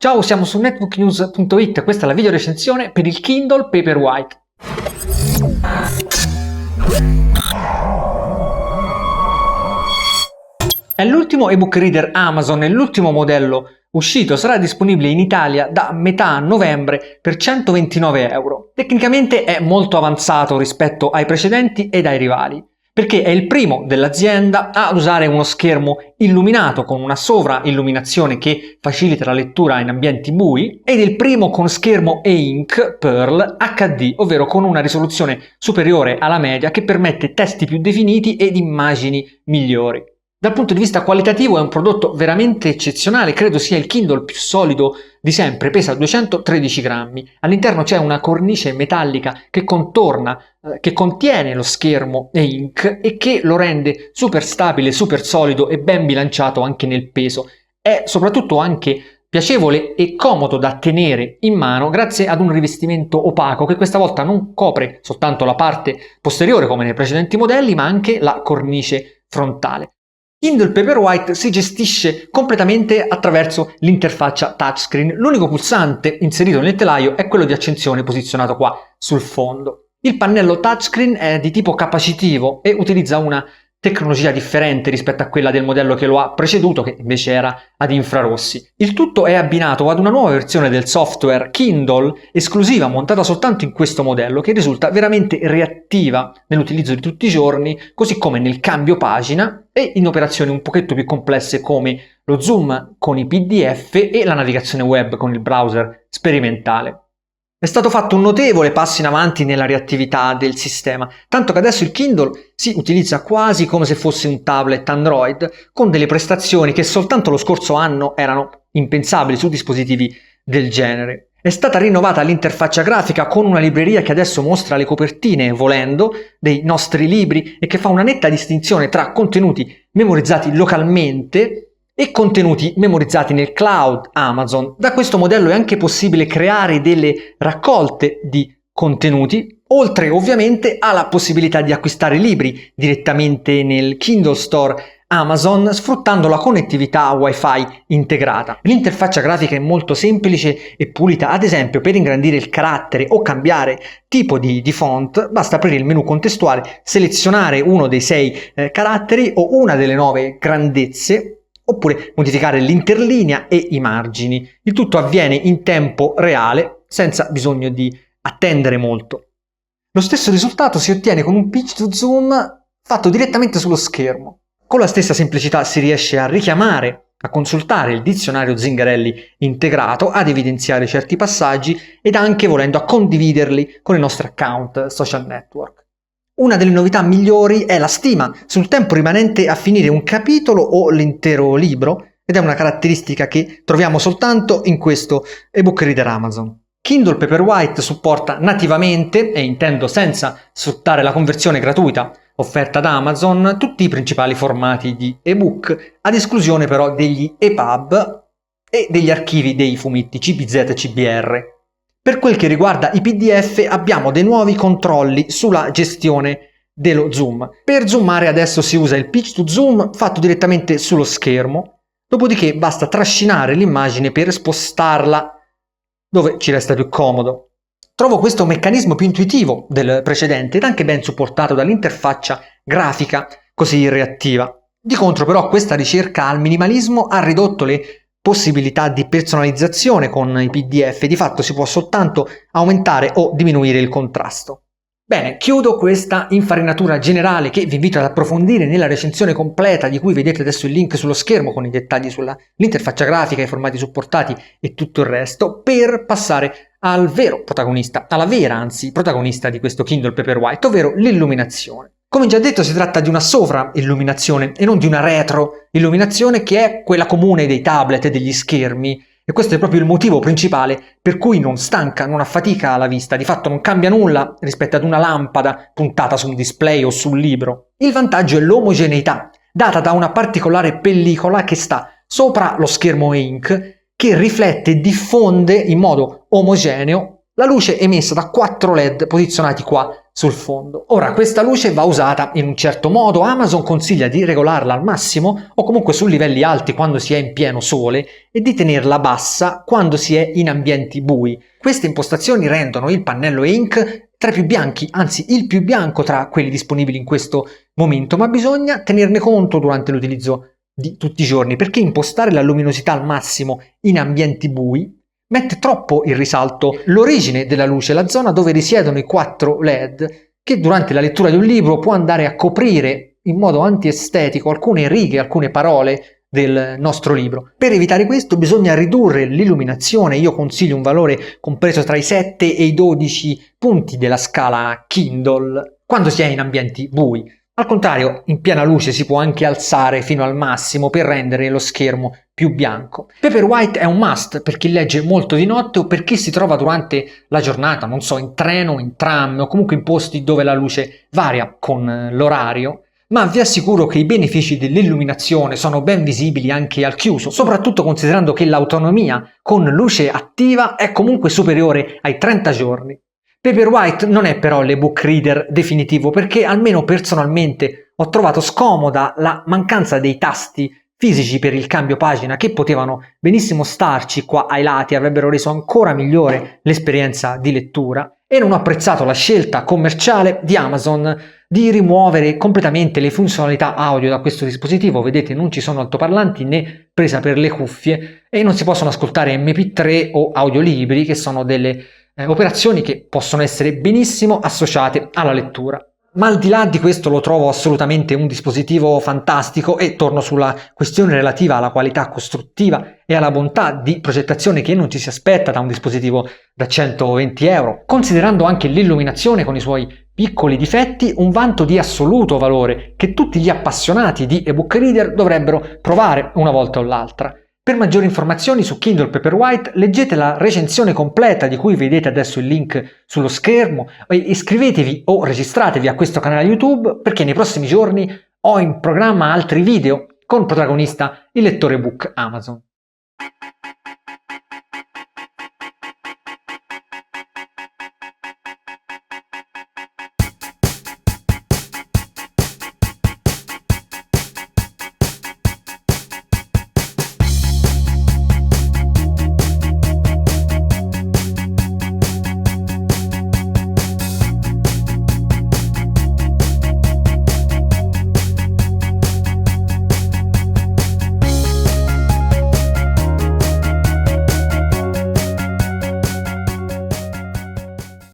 Ciao, siamo su netbooknews.it, questa è la video recensione per il Kindle Paperwhite. È l'ultimo ebook reader Amazon e l'ultimo modello uscito sarà disponibile in Italia da metà novembre per 129 euro. Tecnicamente è molto avanzato rispetto ai precedenti ed ai rivali, perché è il primo dell'azienda a usare uno schermo illuminato con una sovrailluminazione che facilita la lettura in ambienti bui ed è il primo con schermo e-ink Pearl HD, ovvero con una risoluzione superiore alla media che permette testi più definiti ed immagini migliori. Dal punto di vista qualitativo è un prodotto veramente eccezionale, credo sia il Kindle più solido di sempre, pesa 213 grammi, all'interno c'è una cornice metallica che contorna, che contiene lo schermo e-ink e che lo rende super stabile, super solido e ben bilanciato anche nel peso. È soprattutto anche piacevole e comodo da tenere in mano grazie ad un rivestimento opaco che questa volta non copre soltanto la parte posteriore come nei precedenti modelli, ma anche la cornice frontale. Kindle Paperwhite si gestisce completamente attraverso l'interfaccia touchscreen. L'unico pulsante inserito nel telaio è quello di accensione posizionato qua sul fondo. Il pannello touchscreen è di tipo capacitivo e utilizza una tecnologia differente rispetto a quella del modello che lo ha preceduto, che invece era ad infrarossi. Il tutto è abbinato ad una nuova versione del software Kindle esclusiva montata soltanto in questo modello, che risulta veramente reattiva nell'utilizzo di tutti i giorni, così come nel cambio pagina e in operazioni un pochetto più complesse come lo zoom con i PDF e la navigazione web con il browser sperimentale. È stato fatto un notevole passo in avanti nella reattività del sistema, tanto che adesso il Kindle si utilizza quasi come se fosse un tablet Android, con delle prestazioni che soltanto lo scorso anno erano impensabili su dispositivi del genere. È stata rinnovata l'interfaccia grafica con una libreria che adesso mostra le copertine, volendo, dei nostri libri e che fa una netta distinzione tra contenuti memorizzati localmente e contenuti memorizzati nel cloud Amazon. Da questo modello è anche possibile creare delle raccolte di contenuti, oltre ovviamente alla possibilità di acquistare libri direttamente nel Kindle Store Amazon sfruttando la connettività Wi-Fi integrata. L'interfaccia grafica è molto semplice e pulita, ad esempio per ingrandire il carattere o cambiare tipo di font basta aprire il menu contestuale, selezionare uno dei 6 caratteri o una delle 9 grandezze, oppure modificare l'interlinea e i margini. Il tutto avviene in tempo reale, senza bisogno di attendere molto. Lo stesso risultato si ottiene con un pitch to zoom fatto direttamente sullo schermo. Con la stessa semplicità si riesce a richiamare, a consultare il dizionario Zingarelli integrato, ad evidenziare certi passaggi ed anche, volendo, a condividerli con il nostro account social network. Una delle novità migliori è la stima sul tempo rimanente a finire un capitolo o l'intero libro, ed è una caratteristica che troviamo soltanto in questo ebook reader Amazon. Kindle Paperwhite supporta nativamente, e intendo senza sfruttare la conversione gratuita offerta da Amazon, tutti i principali formati di ebook, ad esclusione però degli EPUB e degli archivi dei fumetti CBZ e CBR. Per quel che riguarda i PDF abbiamo dei nuovi controlli sulla gestione dello zoom. Per zoomare adesso si usa il pitch to zoom fatto direttamente sullo schermo, dopodiché basta trascinare l'immagine per spostarla dove ci resta più comodo. Trovo questo meccanismo più intuitivo del precedente ed anche ben supportato dall'interfaccia grafica così reattiva. Di contro però questa ricerca al minimalismo ha ridotto le possibilità di personalizzazione con i PDF, di fatto si può soltanto aumentare o diminuire il contrasto. Bene, chiudo questa infarinatura generale che vi invito ad approfondire nella recensione completa di cui vedete adesso il link sullo schermo con i dettagli sull'interfaccia grafica, i formati supportati e tutto il resto, per passare al vero protagonista, alla vera anzi protagonista di questo Kindle Paperwhite, ovvero l'illuminazione. Come già detto si tratta di una sovrailluminazione e non di una retroilluminazione che è quella comune dei tablet e degli schermi, e questo è proprio il motivo principale per cui non stanca, non affatica la vista, di fatto non cambia nulla rispetto ad una lampada puntata su un display o sul libro. Il vantaggio è l'omogeneità, data da una particolare pellicola che sta sopra lo schermo e-ink, che riflette e diffonde in modo omogeneo la luce emessa da 4 LED posizionati qua sul fondo. Ora, questa luce va usata in un certo modo. Amazon consiglia di regolarla al massimo o comunque su livelli alti quando si è in pieno sole e di tenerla bassa quando si è in ambienti bui. Queste impostazioni rendono il pannello ink tra i più bianchi, anzi il più bianco tra quelli disponibili in questo momento, ma bisogna tenerne conto durante l'utilizzo di tutti i giorni, perché impostare la luminosità al massimo in ambienti bui mette troppo in risalto l'origine della luce, la zona dove risiedono i 4 LED, che durante la lettura di un libro può andare a coprire in modo antiestetico alcune righe, alcune parole del nostro libro. Per evitare questo bisogna ridurre l'illuminazione. Io consiglio un valore compreso tra i 7 e i 12 punti della scala Kindle quando si è in ambienti bui. Al contrario, in piena luce si può anche alzare fino al massimo per rendere lo schermo più bianco. Paperwhite è un must per chi legge molto di notte o per chi si trova durante la giornata, non so, in treno, in tram o comunque in posti dove la luce varia con l'orario, ma vi assicuro che i benefici dell'illuminazione sono ben visibili anche al chiuso, soprattutto considerando che l'autonomia con luce attiva è comunque superiore ai 30 giorni. Paperwhite non è però l'ebook reader definitivo, perché almeno personalmente ho trovato scomoda la mancanza dei tasti fisici per il cambio pagina, che potevano benissimo starci qua ai lati, avrebbero reso ancora migliore l'esperienza di lettura, e non ho apprezzato la scelta commerciale di Amazon di rimuovere completamente le funzionalità audio da questo dispositivo. Vedete, non ci sono altoparlanti né presa per le cuffie e non si possono ascoltare MP3 o audiolibri, che sono delle operazioni che possono essere benissimo associate alla lettura. Ma al di là di questo lo trovo assolutamente un dispositivo fantastico, e torno sulla questione relativa alla qualità costruttiva e alla bontà di progettazione che non ci si aspetta da un dispositivo da 120 euro. Considerando anche l'illuminazione con i suoi piccoli difetti, un vanto di assoluto valore che tutti gli appassionati di ebook reader dovrebbero provare una volta o l'altra. Per maggiori informazioni su Kindle Paperwhite leggete la recensione completa di cui vedete adesso il link sullo schermo, e iscrivetevi o registratevi a questo canale YouTube, perché nei prossimi giorni ho in programma altri video con protagonista il lettore ebook Amazon.